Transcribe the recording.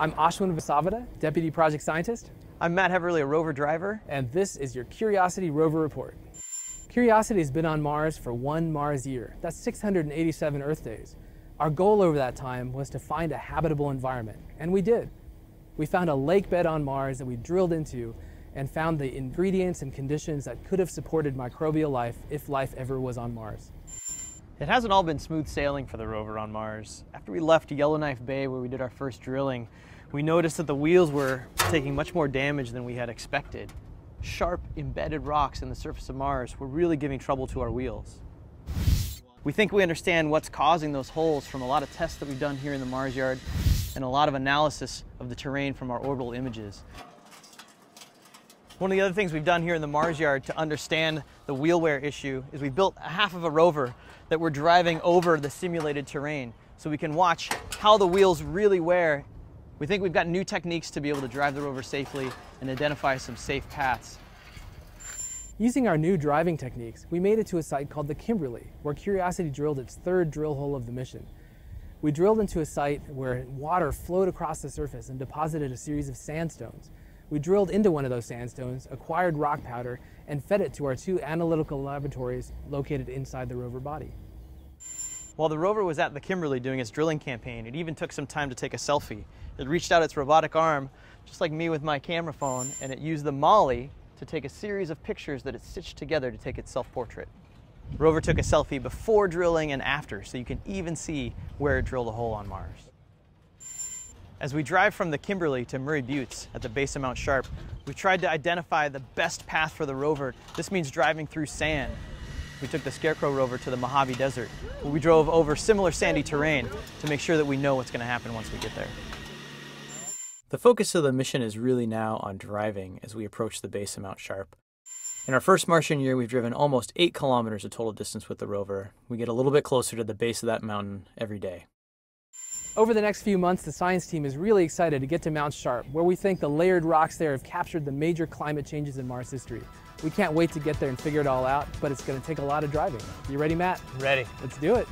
I'm Ashwin Vasavada, Deputy Project Scientist. I'm Matt Heverly, a rover driver. And this is your Curiosity Rover Report. Curiosity has been on Mars for 1 Mars year. That's 687 Earth days. Our goal over that time was to find a habitable environment, and we did. We found a lake bed on Mars that we drilled into and found the ingredients and conditions that could have supported microbial life if life ever was on Mars. It hasn't all been smooth sailing for the rover on Mars. After we left Yellowknife Bay, where we did our first drilling, we noticed that the wheels were taking much more damage than we had expected. Sharp, embedded rocks in the surface of Mars were really giving trouble to our wheels. We think we understand what's causing those holes from a lot of tests that we've done here in the Mars yard and a lot of analysis of the terrain from our orbital images. One of the other things we've done here in the Mars yard to understand the wheel wear issue is we built a half of a rover that we're driving over the simulated terrain so we can watch how the wheels really wear. We think we've got new techniques to be able to drive the rover safely and identify some safe paths. Using our new driving techniques, we made it to a site called the Kimberley, where Curiosity drilled its 3rd drill hole of the mission. We drilled into a site where water flowed across the surface and deposited a series of sandstones. We drilled into one of those sandstones, acquired rock powder, and fed it to our 2 analytical laboratories located inside the rover body. While the rover was at the Kimberley doing its drilling campaign, it even took some time to take a selfie. It reached out its robotic arm, just like me with my camera phone, and it used the molly to take a series of pictures that it stitched together to take its self-portrait. The rover took a selfie before drilling and after, so you can even see where it drilled a hole on Mars. As we drive from the Kimberley to Murray Buttes at the base of Mount Sharp, we tried to identify the best path for the rover. This means driving through sand. We took the Scarecrow rover to the Mojave Desert, where we drove over similar sandy terrain to make sure that we know what's going to happen once we get there. The focus of the mission is really now on driving as we approach the base of Mount Sharp. In our first Martian year, we've driven almost 8 kilometers of total distance with the rover. We get a little bit closer to the base of that mountain every day. Over the next few months, the science team is really excited to get to Mount Sharp, where we think the layered rocks there have captured the major climate changes in Mars history. We can't wait to get there and figure it all out, but it's going to take a lot of driving. You ready, Matt? Ready. Let's do it.